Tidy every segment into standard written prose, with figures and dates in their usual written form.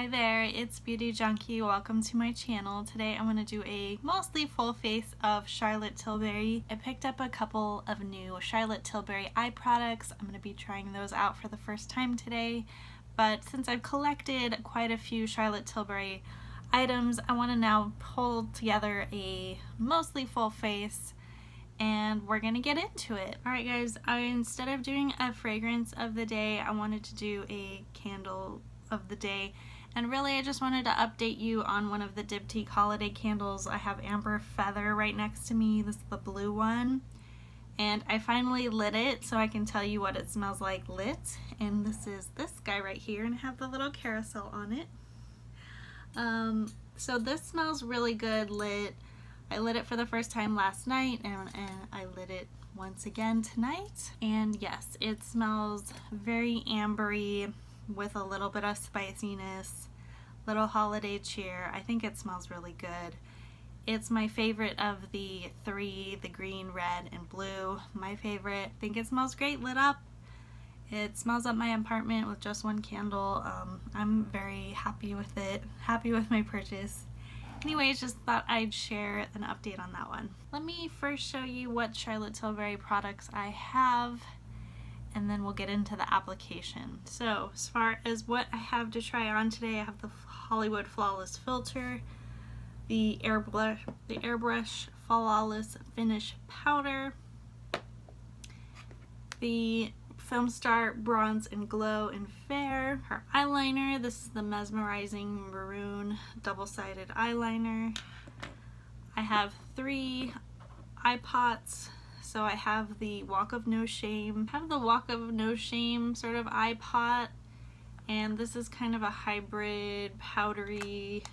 Hi there, it's Beauty Junkie. Welcome to my channel. Today I'm going to do a mostly full face of Charlotte Tilbury. I picked up a couple of new Charlotte Tilbury eye products. I'm going to be trying those out for the first time today. But since I've collected quite a few Charlotte Tilbury items, I want to now pull together a mostly full face and we're gonna get into it. Alright guys, instead of doing a fragrance of the day, I wanted to do a candle of the day. And really I just wanted to update you on one of the Diptyque holiday candles. I have Amber Feather right next to me. This is the blue one. And I finally lit it so I can tell you what it smells like lit. And this is this guy right here, and I have the little carousel on it. So this smells really good lit. I lit it for the first time last night and I lit it once again tonight. And yes, it smells very ambery with a little bit of spiciness, little holiday cheer. I think it smells really good. It's my favorite of the three, the green, red, and blue. My favorite. I think it smells great lit up. It smells up my apartment with just one candle. I'm very happy with it, happy with my purchase. Anyways, just thought I'd share an update on that one. Let me first show you what Charlotte Tilbury products I have, and then we'll get into the application. So as far as what I have to try on today, I have the Hollywood Flawless Filter, the Airbrush Flawless Finish Powder, the Filmstar Bronze and Glow in Fair, her eyeliner. This is the Mesmerizing Maroon double-sided eyeliner. I have 3 eye pots. So I have the Walk of No Shame. I have the Walk of No Shame sort of eye pot, and this is kind of a hybrid powdery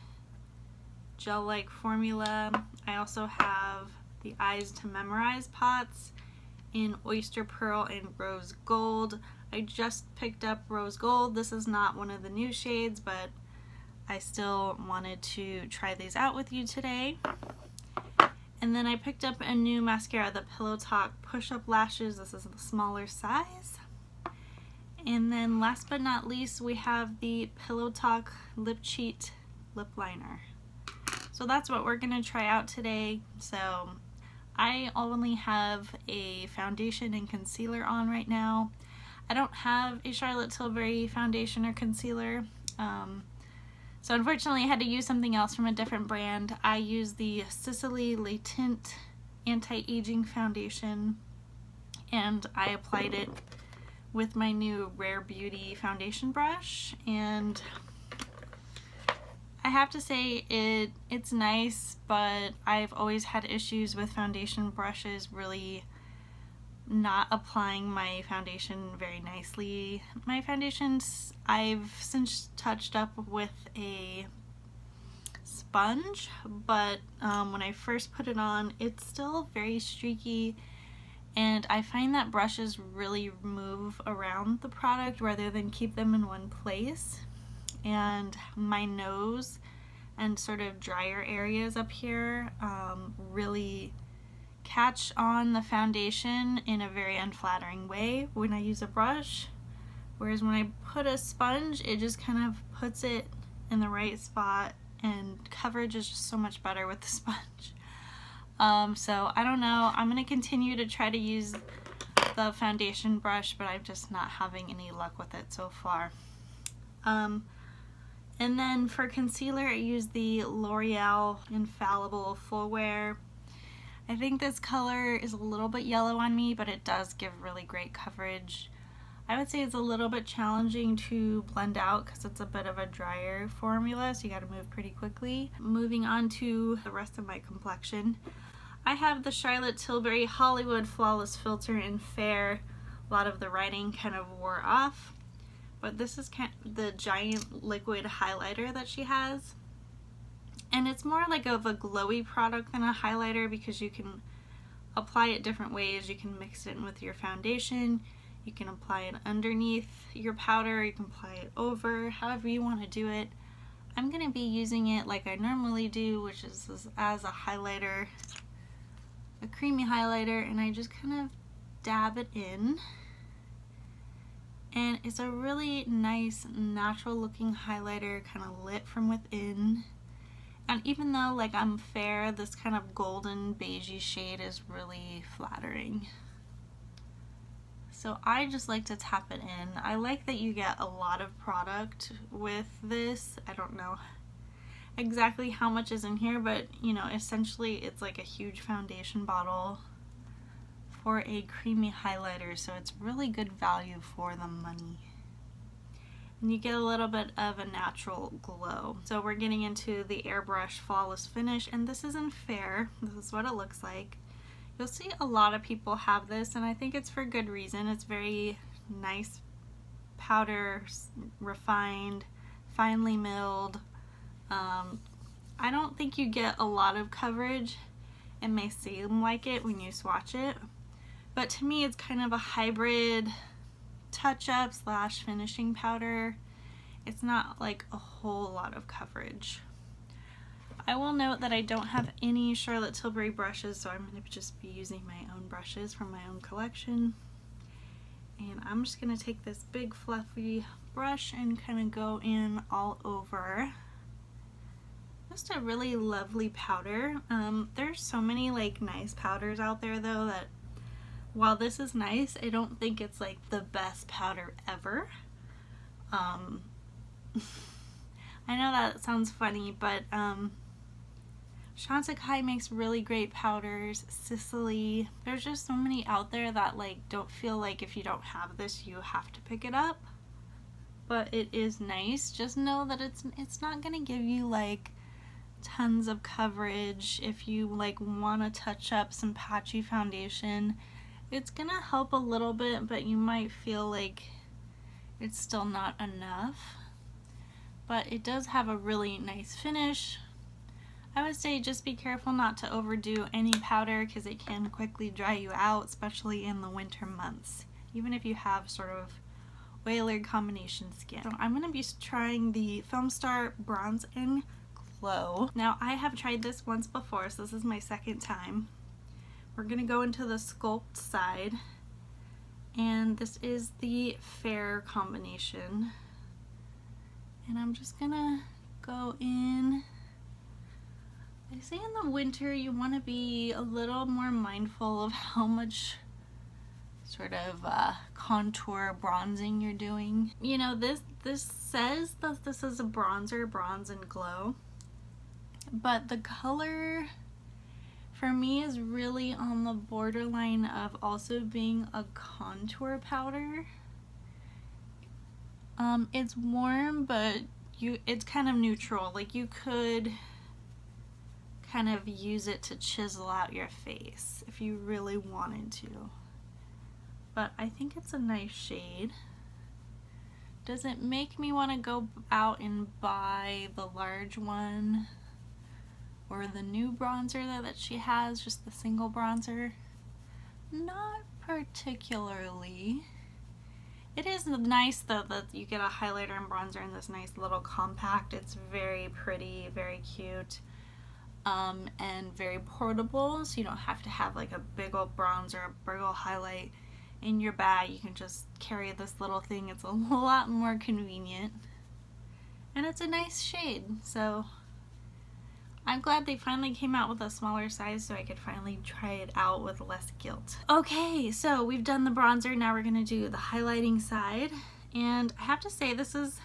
gel-like formula. I also have the Eyes to Memorize pots in Oyster Pearl and Rose Gold. I just picked up Rose Gold. This is not one of the new shades, but I still wanted to try these out with you today. And then I picked up a new mascara, the Pillow Talk Push-Up Lashes. This is the smaller size. And then last but not least, we have the Pillow Talk Lip Cheat Lip Liner. So that's what we're gonna try out today. So I only have a foundation and concealer on right now. I don't have a Charlotte Tilbury foundation or concealer. So unfortunately I had to use something else from a different brand. I use the Sicily Le Tint Anti-Aging Foundation, and I applied it with my new Rare Beauty foundation brush, and I have to say it's nice, but I've always had issues with foundation brushes really not applying my foundation very nicely. My foundations I've since touched up with a sponge, but when I first put it on, it's still very streaky, and I find that brushes really move around the product rather than keep them in one place. And my nose and sort of drier areas up here really catch on the foundation in a very unflattering way when I use a brush, whereas when I put a sponge, it just kind of puts it in the right spot, and coverage is just so much better with the sponge. So I don't know, I'm going to continue to try to use the foundation brush, but I'm just not having any luck with it so far. And then for concealer, I use the L'Oreal Infallible Full Wear. I think this color is a little bit yellow on me, but it does give really great coverage. I would say it's a little bit challenging to blend out because it's a bit of a drier formula, so you gotta move pretty quickly. Moving on to the rest of my complexion, I have the Charlotte Tilbury Hollywood Flawless Filter in Fair. A lot of the writing kind of wore off, but this is kind of the giant liquid highlighter that she has. And it's more like of a glowy product than a highlighter because you can apply it different ways. You can mix it in with your foundation, you can apply it underneath your powder, you can apply it over, however you want to do it. I'm going to be using it like I normally do, which is as a highlighter, a creamy highlighter, and I just kind of dab it in And it's a really nice natural looking highlighter, kind of lit from within. And even though like I'm fair, this kind of golden beigey shade is really flattering. So I just like to tap it in. I like that you get a lot of product with this. I don't know exactly how much is in here, but you know, essentially it's like a huge foundation bottle for a creamy highlighter, so it's really good value for the money. And you get a little bit of a natural glow. So we're getting into the Airbrush Flawless Finish, and this is in Fair. This is what it looks like. You'll see a lot of people have this, and I think it's for good reason. It's very nice powder, refined, finely milled. I don't think you get a lot of coverage. It may seem like it when you swatch it, but to me it's kind of a hybrid touch-up slash finishing powder. It's not like a whole lot of coverage. I will note that I don't have any Charlotte Tilbury brushes, so I'm going to just be using my own brushes from my own collection. And I'm just going to take this big fluffy brush and kind of go in all over. Just a really lovely powder. There's so many like nice powders out there though that while this is nice, I don't think it's like the best powder ever. I know that sounds funny, but Chantecaille makes really great powders. Sicily. There's just so many out there that like don't feel like if you don't have this you have to pick it up. But it is nice. Just know that it's not gonna give you like tons of coverage. If you like want to touch up some patchy foundation, it's gonna help a little bit, but you might feel like it's still not enough. But it does have a really nice finish. I would say just be careful not to overdo any powder because it can quickly dry you out, especially in the winter months, even if you have sort of oily combination skin. So I'm going to be trying the Filmstar Bronze and Glow. Now I have tried this once before, so this is my second time. We're going to go into the sculpt side, and this is the Fair combination. And I'm just going to go in. I say in the winter you want to be a little more mindful of how much sort of contour bronzing you're doing. You know, this says that this is a bronzer, Bronze and Glow, but the color for me is really on the borderline of also being a contour powder. It's warm, but it's kind of neutral. Like you could kind of use it to chisel out your face if you really wanted to. But I think it's a nice shade. Does it make me want to go out and buy the large one or the new bronzer that she has, just the single bronzer? Not particularly. It is nice though that you get a highlighter and bronzer in this nice little compact. It's very pretty, very cute. And very portable, so you don't have to have like a big old bronzer, a big old highlight in your bag. You can just carry this little thing. It's a lot more convenient, and it's a nice shade, so I'm glad they finally came out with a smaller size so I could finally try it out with less guilt. Okay, so we've done the bronzer. Now we're gonna do the highlighting side, and I have to say this is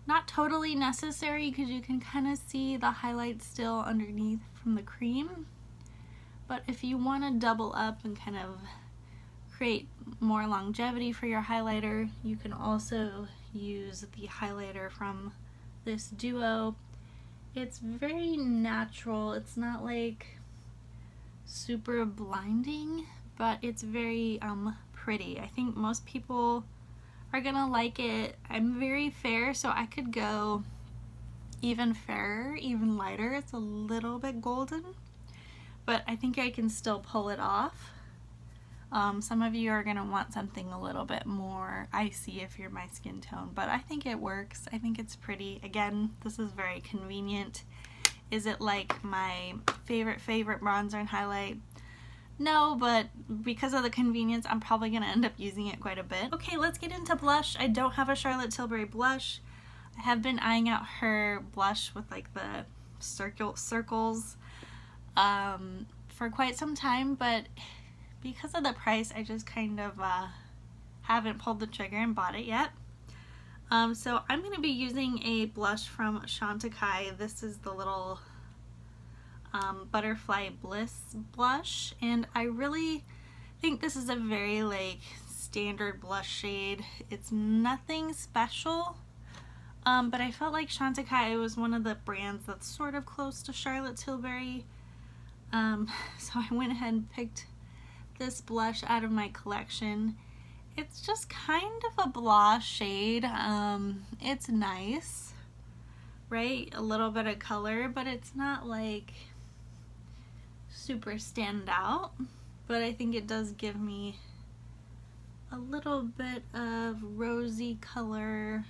not totally necessary because you can kind of see the highlight still underneath from the cream. But if you want to double up and kind of create more longevity for your highlighter, you can also use the highlighter from this duo. It's very natural. It's not like super blinding, but it's very pretty. I think most people are gonna like it. I'm very fair, so I could go even fairer, even lighter. It's a little bit golden, but I think I can still pull it off. Some of you are gonna want something a little bit more icy if you're my skin tone, but I think it works. I think it's pretty. Again, this is very convenient. Is it like my favorite bronzer and highlight? No, but because of the convenience, I'm probably going to end up using it quite a bit. Okay, let's get into blush. I don't have a Charlotte Tilbury blush. I have been eyeing out her blush with like the circles for quite some time, but because of the price, I just kind of haven't pulled the trigger and bought it yet. So I'm going to be using a blush from Chantecaille. This is the little Butterfly Bliss blush, and I really think this is a very like standard blush shade. It's nothing special, but I felt like Chantecaille was one of the brands that's sort of close to Charlotte Tilbury, so I went ahead and picked this blush out of my collection. It's just kind of a blush shade. It's nice, right? A little bit of color, but it's not like super stand out, but I think it does give me a little bit of rosy color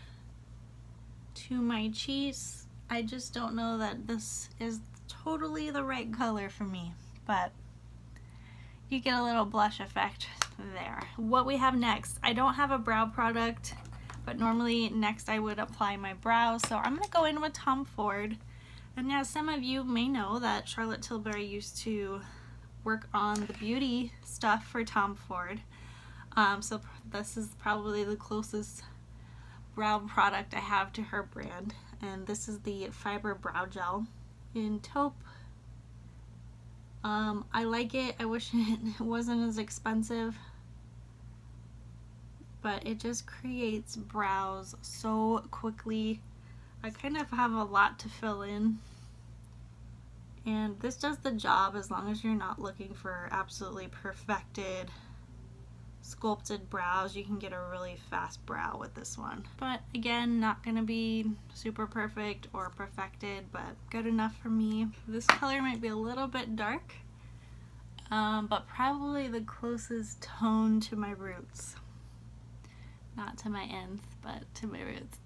to my cheeks. I just don't know that this is totally the right color for me, but you get a little blush effect there. What we have next, I don't have a brow product, but normally next I would apply my brows, so I'm going to go in with Tom Ford. And now some of you may know that Charlotte Tilbury used to work on the beauty stuff for Tom Ford. So this is probably the closest brow product I have to her brand. And this is the Fiber Brow Gel in taupe. I like it. I wish it wasn't as expensive, but it just creates brows so quickly. I kind of have a lot to fill in, and this does the job as long as you're not looking for absolutely perfected sculpted brows. You can get a really fast brow with this one, but again, not gonna be super perfect or perfected, but good enough for me. This color might be a little bit dark, but probably the closest tone to my roots. Not to my ends, but to my roots.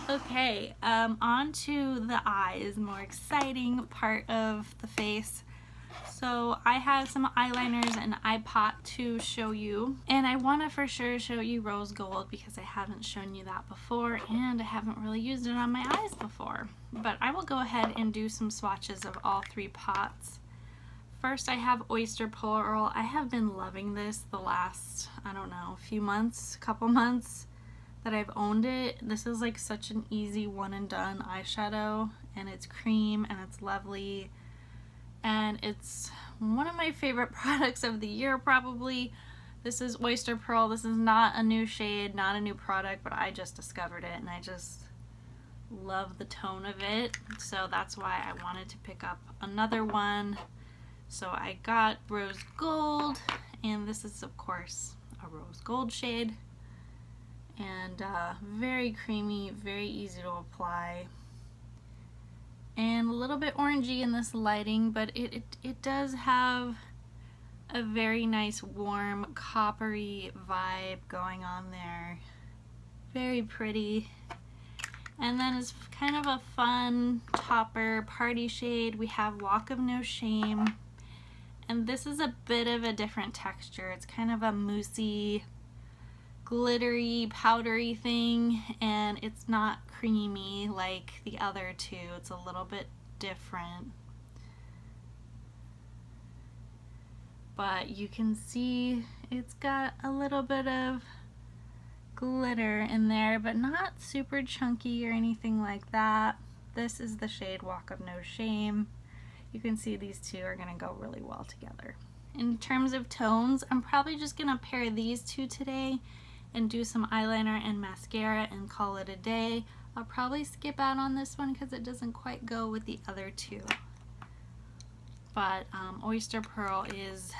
Okay, on to the eyes, more exciting part of the face. So I have some eyeliners and eye pot to show you, and I want to for sure show you rose gold because I haven't shown you that before, and I haven't really used it on my eyes before. But I will go ahead and do some swatches of all three pots. First, I have Oyster Pearl. I have been loving this the last, I don't know, few months, couple months that I've owned it. This is like such an easy one and done eyeshadow, and it's cream and it's lovely, and it's one of my favorite products of the year probably. This is Oyster Pearl. This is not a new shade, not a new product, but I just discovered it and I just love the tone of it, so that's why I wanted to pick up another one. So I got rose gold, and this is of course a rose gold shade, and very creamy, very easy to apply, and a little bit orangey in this lighting, but it does have a very nice warm coppery vibe going on there. Very pretty. And then as kind of a fun topper party shade, we have Walk of No Shame. And this is a bit of a different texture. It's kind of a moussey, glittery, powdery thing, and it's not creamy like the other two. It's a little bit different. But you can see it's got a little bit of glitter in there, but not super chunky or anything like that. This is the shade Walk of No Shame. You can see these two are going to go really well together. In terms of tones, I'm probably just going to pair these two today and do some eyeliner and mascara and call it a day. I'll probably skip out on this one because it doesn't quite go with the other two. But Oyster Pearl is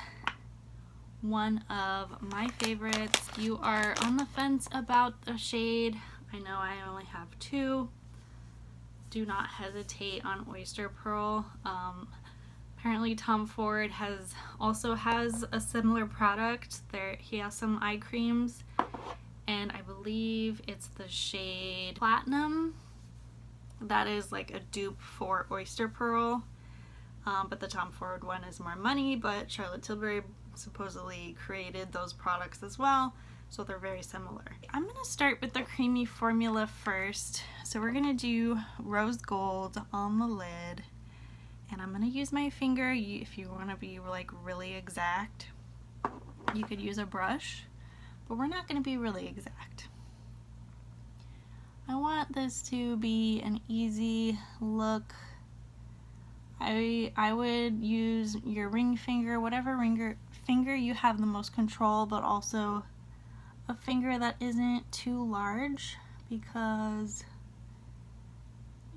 one of my favorites. You are on the fence about the shade. I know I only have two. Do not hesitate on Oyster Pearl. Apparently Tom Ford also has a similar product. He has some eye creams, and I believe it's the shade Platinum that is like a dupe for Oyster Pearl. but the Tom Ford one is more money, but Charlotte Tilbury supposedly created those products as well, so they're very similar. I'm going to start with the creamy formula first. So we're going to do rose gold on the lid, and I'm going to use my finger. If you want to be like really exact, you could use a brush, but we're not going to be really exact. I want this to be an easy look. I would use your ring finger, whatever finger you have the most control, but also a finger that isn't too large, because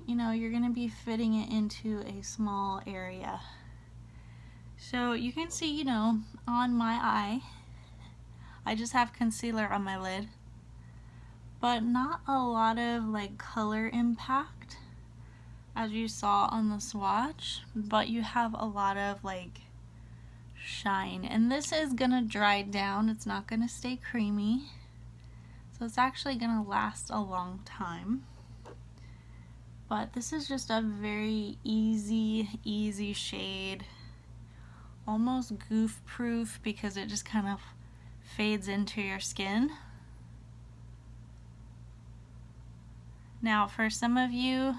you know you're going to be fitting it into a small area. So you can see, you know, on my eye, I just have concealer on my lid, but not a lot of like color impact as you saw on the swatch, but you have a lot of like shine, and this is gonna dry down. It's not gonna stay creamy, so it's actually gonna last a long time. But this is just a very easy shade, almost goof proof, because it just kind of fades into your skin. Now for some of you,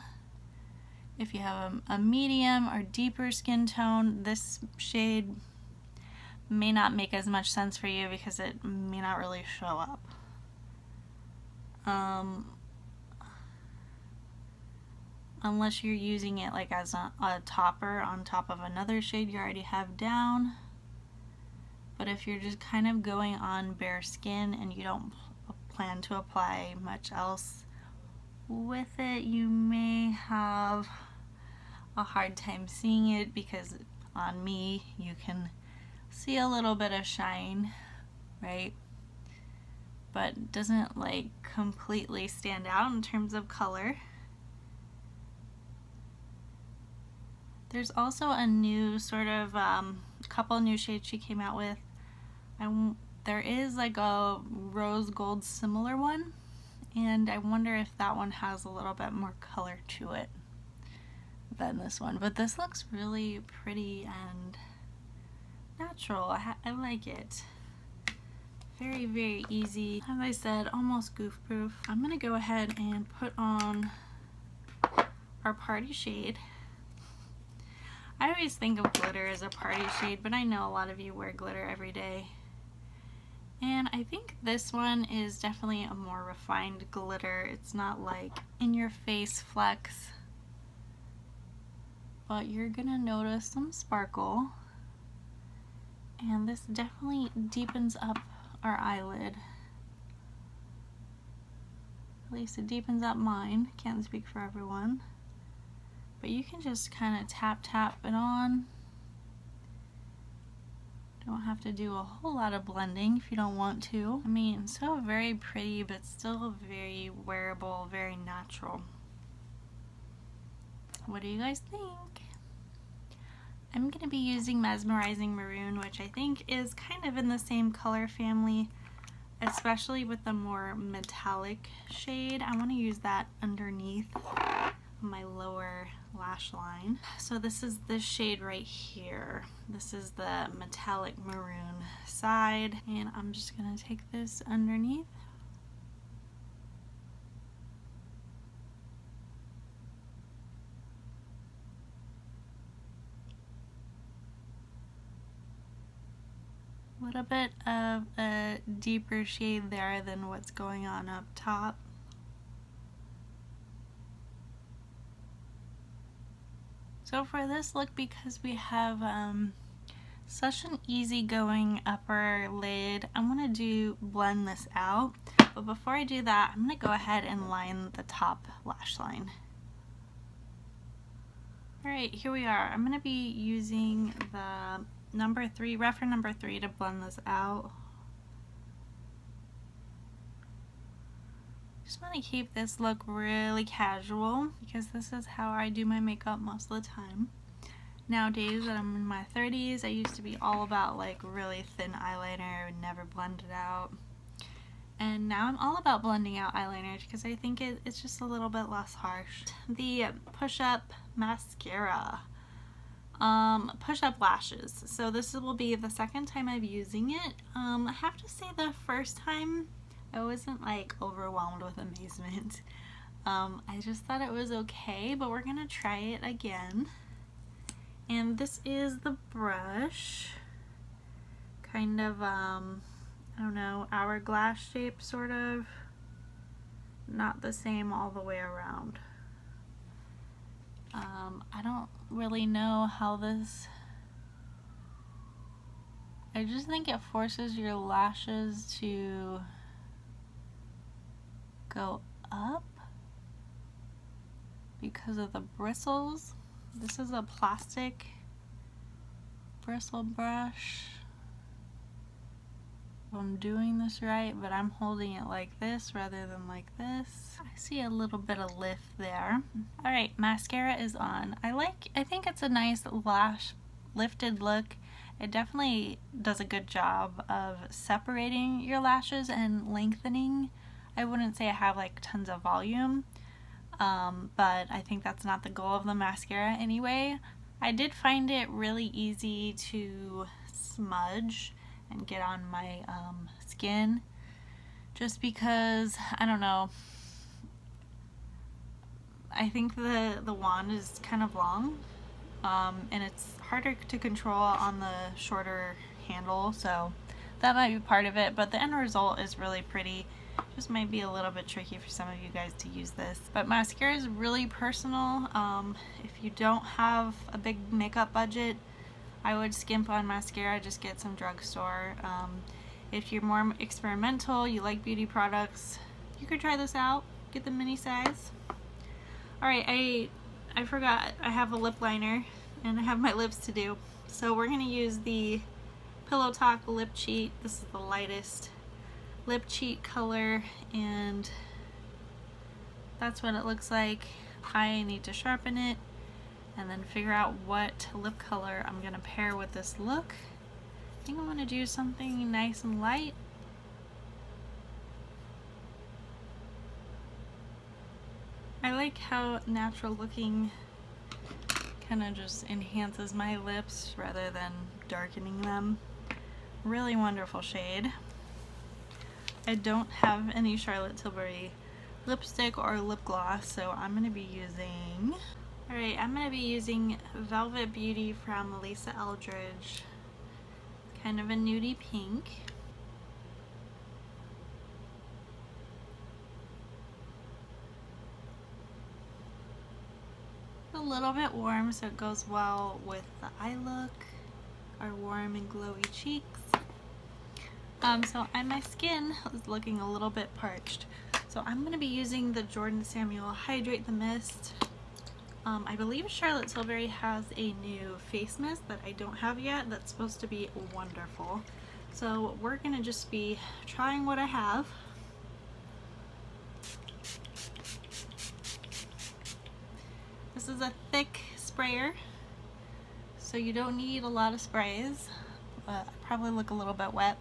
if you have a medium or deeper skin tone, this shade may not make as much sense for you because it may not really show up. Unless you're using it like as a topper on top of another shade you already have down. But if you're just kind of going on bare skin and you don't plan to apply much else with it, you may have a hard time seeing it, because on me you can see a little bit of shine, right? But it doesn't like completely stand out in terms of color. There's also a new sort of couple new shades she came out with. There is like a rose gold similar one, and I wonder if that one has a little bit more color to it than this one. But this looks really pretty and natural. I like it. Very easy. As I said, almost goof proof. I'm gonna go ahead and put on our party shade. I always think of glitter as a party shade, but I know a lot of you wear glitter every day. And I think this one is definitely a more refined glitter. It's not like in your face flecks, but you're gonna notice some sparkle. And this definitely deepens up our eyelid. At least it deepens up mine. Can't speak for everyone. But you can just kind of tap it on. Don't have to do a whole lot of blending if you don't want to. I mean, so very pretty, but still very wearable, very natural. What do you guys think? I'm going to be using Mesmerizing Maroon, which I think is kind of in the same color family, especially with the more metallic shade. I want to use that underneath my lower lash line. So this is this shade right here. This is the metallic maroon side, and I'm just going to take this underneath. A little bit of a deeper shade there than what's going on up top. So for this look, because we have such an easygoing upper lid, I'm going to blend this out. But before I do that, I'm going to go ahead and line the top lash line. Alright, here we are. I'm going to be using the reference number 3 to blend this out. Just want to keep this look really casual, because this is how I do my makeup most of the time. Nowadays that I'm in my 30s, I used to be all about like really thin eyeliner and never blend it out. And now I'm all about blending out eyeliner because I think it's just a little bit less harsh. The Push Up Mascara. push-up lashes. So this will be the second time I'm using it. I have to say the first time I wasn't like overwhelmed with amazement. I just thought it was okay, but we're gonna try it again. And this is the brush, kind of I don't know, hourglass shape sort of, not the same all the way around. I don't really know how this, I just think it forces your lashes to go up because of the bristles. This is a plastic bristle brush. If I'm doing this right, but I'm holding it like this rather than like this. I see a little bit of lift there. All right, mascara is on. I think it's a nice lash lifted look. It definitely does a good job of separating your lashes and lengthening. I wouldn't say I have like tons of volume, but I think that's not the goal of the mascara anyway. I did find it really easy to smudge and get on my skin, just because, I don't know, I think the wand is kind of long, and it's harder to control on the shorter handle, so that might be part of it, but the end result is really pretty. Just might be a little bit tricky for some of you guys to use this, but mascara is really personal. If you don't have a big makeup budget, I would skimp on mascara, just get some drugstore. If you're more experimental, you like beauty products, you could try this out, get the mini size. Alright, I forgot I have a lip liner and I have my lips to do. So we're going to use the Pillow Talk Lip Cheat. This is the lightest lip cheat color, and that's what it looks like. I need to sharpen it and then figure out what lip color I'm going to pair with this look. I think I want to do something nice and light. I like how natural looking kind of just enhances my lips rather than darkening them. Really wonderful shade. I don't have any Charlotte Tilbury lipstick or lip gloss, so I'm going to be using... Alright, I'm going to be using Velvet Beauty from Lisa Eldridge. Kind of a nudie pink. A little bit warm, so it goes well with the eye look, our warm and glowy cheeks. So my skin is looking a little bit parched, so I'm going to be using the Jordan Samuel Hydrate the Mist. I believe Charlotte Tilbury has a new face mist that I don't have yet that's supposed to be wonderful. So we're going to just be trying what I have. This is a thick sprayer, so you don't need a lot of sprays. I probably look a little bit wet,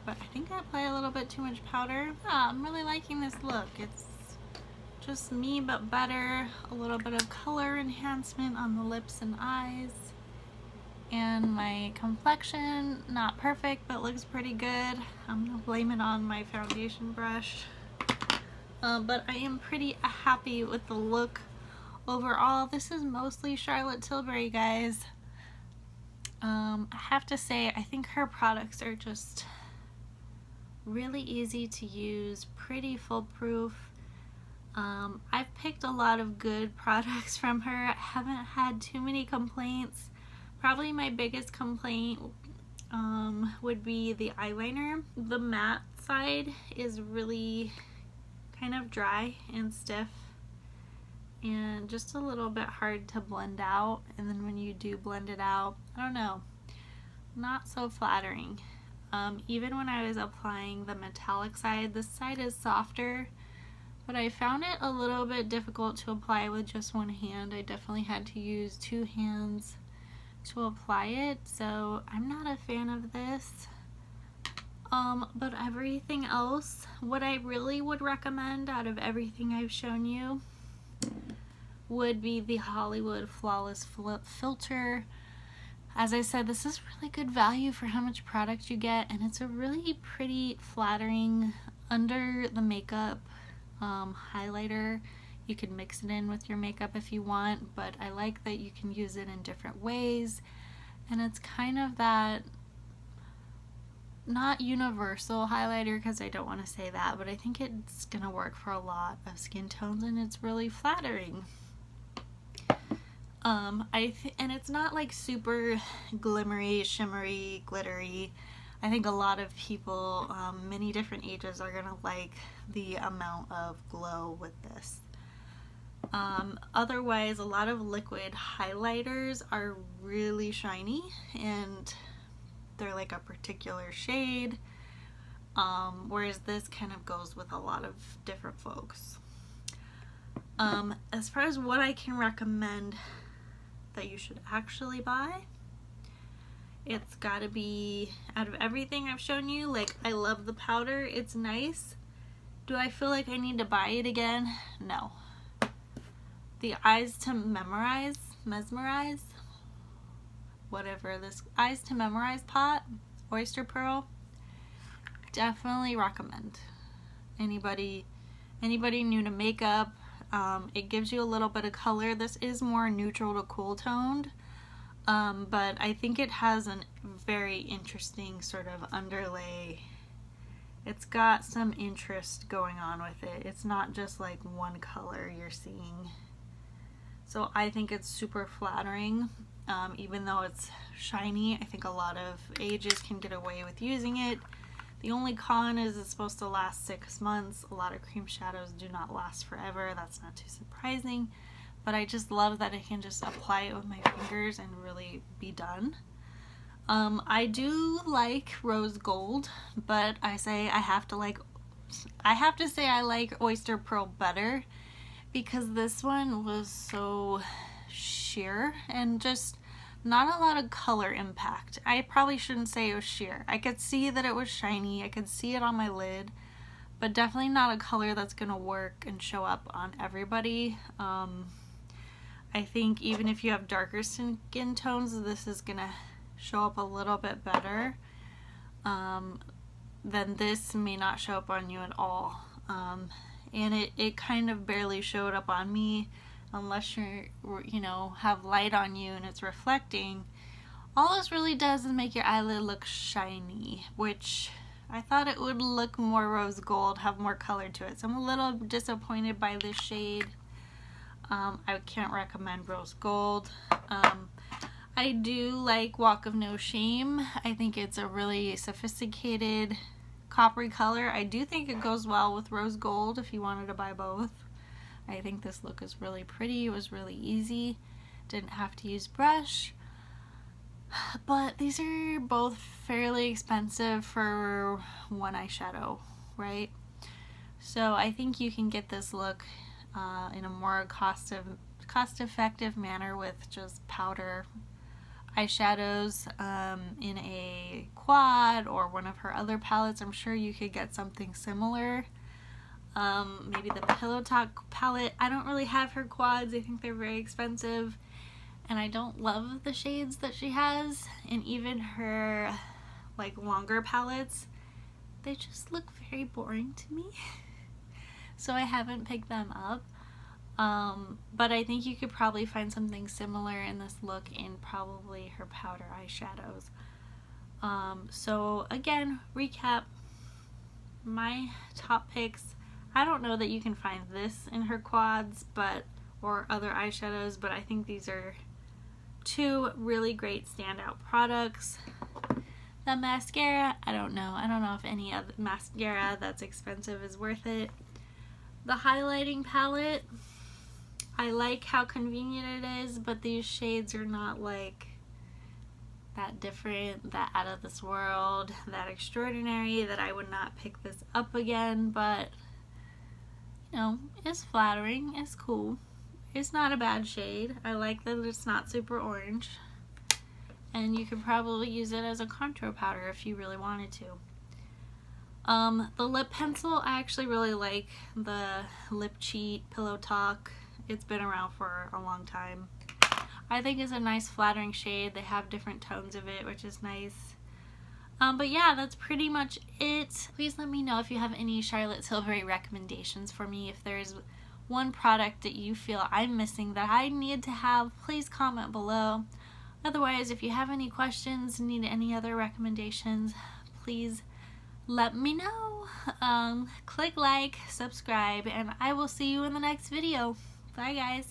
but I think I apply a little bit too much powder. Yeah, I'm really liking this look. It's just me, but better. A little bit of color enhancement on the lips and eyes. And my complexion, not perfect, but looks pretty good. I'm gonna blame it on my foundation brush. But I am pretty happy with the look overall. This is mostly Charlotte Tilbury, guys. I have to say, I think her products are just really easy to use, pretty foolproof. I've picked a lot of good products from her. I haven't had too many complaints. Probably my biggest complaint would be the eyeliner. The matte side is really kind of dry and stiff and just a little bit hard to blend out, and then when you do blend it out, I don't know, not so flattering. Even when I was applying the metallic side, this side is softer, but I found it a little bit difficult to apply with just one hand. I definitely had to use two hands to apply it, so I'm not a fan of this. But everything else, what I really would recommend out of everything I've shown you would be the Hollywood Flawless Filter. As I said, this is really good value for how much product you get, and it's a really pretty, flattering under the makeup highlighter. You can mix it in with your makeup if you want, but I like that you can use it in different ways, and it's kind of that, not universal highlighter because I don't want to say that, but I think it's gonna work for a lot of skin tones, and it's really flattering. And it's not like super glimmery, shimmery, glittery. I think a lot of people, many different ages, are gonna like the amount of glow with this. Otherwise, a lot of liquid highlighters are really shiny and they're like a particular shade, whereas this kind of goes with a lot of different folks. As far as what I can recommend that you should actually buy, it's gotta be, out of everything I've shown you, like, I love the powder, it's nice. Do I feel like I need to buy it again? No. The Eyes to Mesmerize, whatever, this Eyes to Memorize pot, Oyster Pearl, definitely recommend. Anybody new to makeup, it gives you a little bit of color. This is more neutral to cool toned, but I think it has a very interesting sort of underlay. It's got some interest going on with it. It's not just like one color you're seeing. So I think it's super flattering. Even though it's shiny, I think a lot of ages can get away with using it. The only con is it's supposed to last 6 months. A lot of cream shadows do not last forever. That's not too surprising. But I just love that I can just apply it with my fingers and really be done. I do like rose gold, but I have to say I like Oyster Pearl better because this one was so sheer and just not a lot of color impact. I probably shouldn't say it was sheer. I could see that it was shiny, I could see it on my lid, but definitely not a color that's gonna work and show up on everybody. I think even if you have darker skin tones, this is gonna show up a little bit better. Then this may not show up on you at all. And it kind of barely showed up on me, unless you have light on you and it's reflecting. All this really does is make your eyelid look shiny, which I thought it would look more rose gold, have more color to it. So I'm a little disappointed by this shade. I can't recommend rose gold. I do like Walk of No Shame. I think it's a really sophisticated coppery color. I do think it goes well with rose gold if you wanted to buy both. I think this look is really pretty. It was really easy. Didn't have to use brush. But these are both fairly expensive for one eyeshadow, right? So I think you can get this look in a more cost-effective manner with just powder eyeshadows in a quad or one of her other palettes. I'm sure you could get something similar. Maybe the Pillow Talk palette. I don't really have her quads. I think they're very expensive, and I don't love the shades that she has. And even her like longer palettes, they just look very boring to me. So I haven't picked them up. But I think you could probably find something similar in this look in probably her powder eyeshadows. So again, recap, my top picks. I don't know that you can find this in her quads or other eyeshadows, but I think these are two really great standout products. The mascara, I don't know if any other mascara that's expensive is worth it. The highlighting palette, I like how convenient it is, but these shades are not like that different, that out of this world, that extraordinary, that I would not pick this up again. But it's flattering, it's cool, it's not a bad shade. I like that it's not super orange, and you could probably use it as a contour powder if you really wanted to. The lip pencil, I actually really like the Lip Cheat Pillow Talk. It's been around for a long time. I think is a nice flattering shade. They have different tones of it, which is nice. But yeah, that's pretty much it. Please let me know if you have any Charlotte Tilbury recommendations for me. If there's one product that you feel I'm missing that I need to have, please comment below. Otherwise, if you have any questions, need any other recommendations, please let me know. Click like, subscribe, and I will see you in the next video. Bye guys.